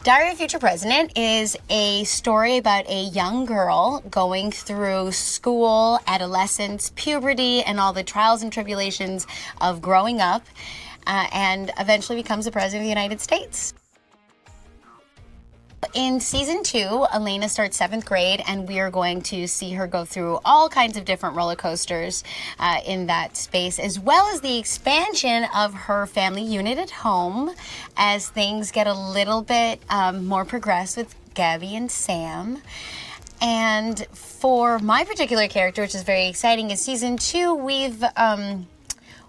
Diary of a Future President is a story about a young girl going through school, adolescence, puberty, and all the trials and tribulations of growing up, and eventually becomes the President of the United States. In season 2, Elena starts 7th grade, and we are going to see her go through all kinds of different roller coasters in that space, as well as the expansion of her family unit at home as things get a little bit more progressed with Gabby and Sam. And for my particular character, which is very exciting, in season 2, we've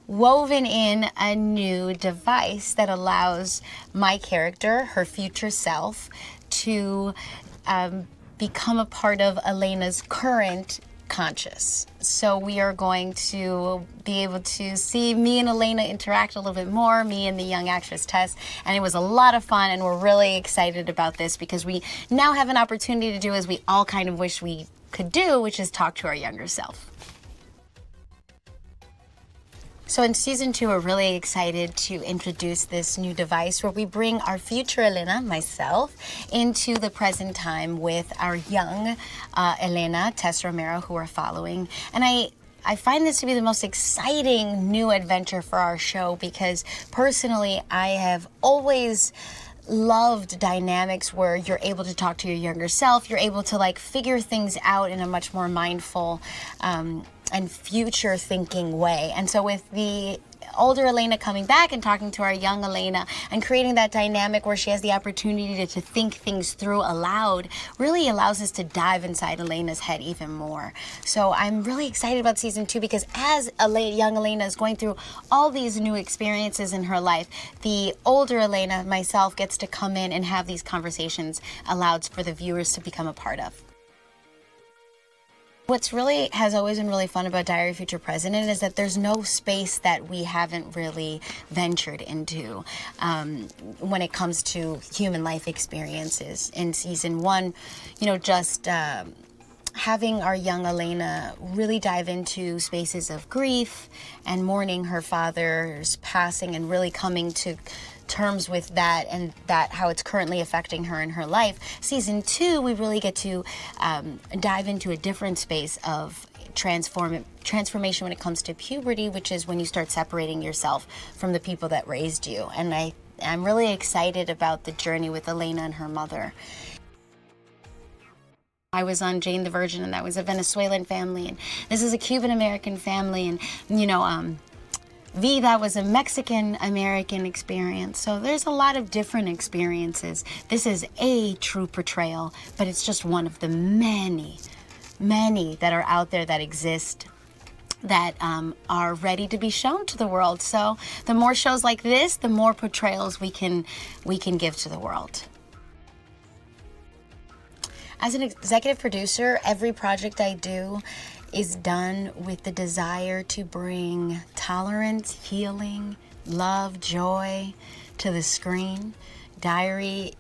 woven in a new device that allows my character, her future self, to become a part of Elena's current conscious. So we are going to be able to see me and Elena interact a little bit more, me and the young actress Tess, and it was a lot of fun, and we're really excited about this because we now have an opportunity to do as we all kind of wish we could do, which is talk to our younger self. So in season 2, we're really excited to introduce this new device where we bring our future Elena, myself, into the present time with our young Elena, Tess Romero, who we're following. And I find this to be the most exciting new adventure for our show because personally, I have always loved dynamics where you're able to talk to your younger self, you're able to figure things out in a much more mindful and future thinking way. And so with the older Elena coming back and talking to our young Elena and creating that dynamic where she has the opportunity to think things through aloud really allows us to dive inside Elena's head even more. So I'm really excited about season 2 because as young Elena is going through all these new experiences in her life, the older Elena, myself, gets to come in and have these conversations aloud for the viewers to become a part of. What's has always been really fun about Diary of a Future President is that there's no space that we haven't really ventured into when it comes to human life experiences. In season 1, just having our young Elena really dive into spaces of grief and mourning her father's passing and really coming to terms with that and that how it's currently affecting her in her life. Season 2, we really get to dive into a different space of transformation when it comes to puberty, which is when you start separating yourself from the people that raised you. And I'm really excited about the journey with Elena and her mother. I was on Jane the Virgin, and that was a Venezuelan family, and this is a Cuban-American family, and that was a Mexican-American experience. So there's a lot of different experiences. This is a true portrayal, but it's just one of the many, many that are out there that exist that are ready to be shown to the world. So the more shows like this, the more portrayals we can give to the world. As an executive producer, every project I do is done with the desire to bring tolerance, healing, love, joy to the screen. Diary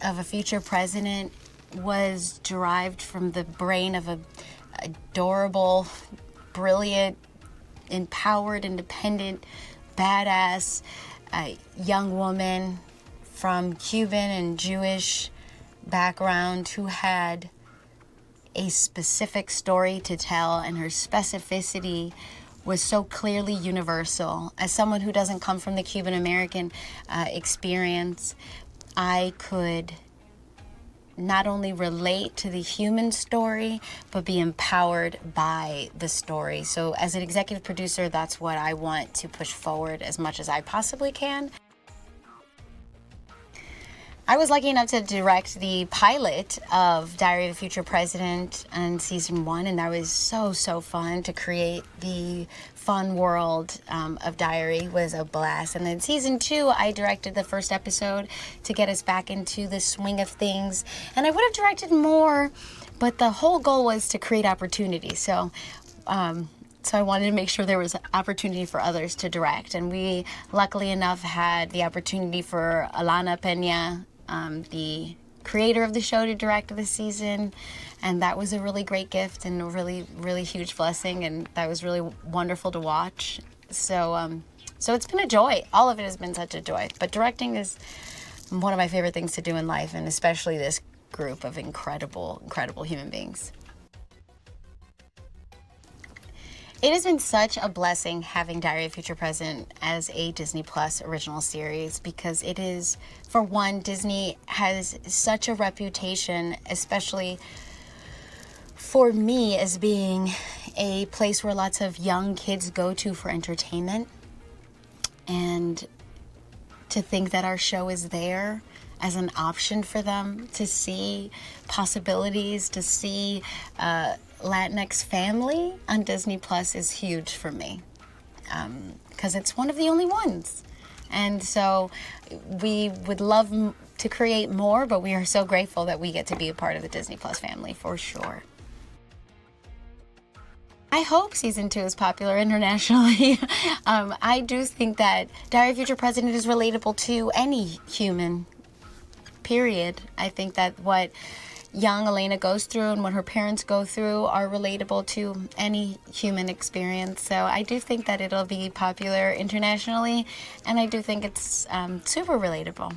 of a Future President was derived from the brain of an adorable, brilliant, empowered, independent, badass young woman from Cuban and Jewish background who had a specific story to tell, and her specificity was so clearly universal. As someone who doesn't come from the Cuban American experience, I could not only relate to the human story, but be empowered by the story. So as an executive producer, that's what I want to push forward as much as I possibly can. I was lucky enough to direct the pilot of Diary of a Future President in season 1, and that was so fun to create the fun world of Diary. It was a blast. And then season 2, I directed the first episode to get us back into the swing of things. And I would have directed more, but the whole goal was to create opportunity. So I wanted to make sure there was opportunity for others to direct. And we, luckily enough, had the opportunity for Ilana Peña, the creator of the show, to direct this season, and that was a really great gift and a really, really huge blessing, and that was really wonderful to watch. So it's been a joy. All of it has been such a joy, but directing is one of my favorite things to do in life, and especially this group of incredible, incredible human beings. It has been such a blessing having Diary of Future President as a Disney Plus original series, because it is, for one, Disney has such a reputation, especially for me, as being a place where lots of young kids go to for entertainment. And to think that our show is there as an option for them to see possibilities, to see Latinx family on Disney Plus is huge for me, because it's one of the only ones. And so we would love to create more, but we are so grateful that we get to be a part of the Disney Plus family, for sure. I hope season 2 is popular internationally. I do think that Diary of Future President is relatable to any human, period. I think that what young Elena goes through and what her parents go through are relatable to any human experience. So I do think that it'll be popular internationally, and I do think it's super relatable.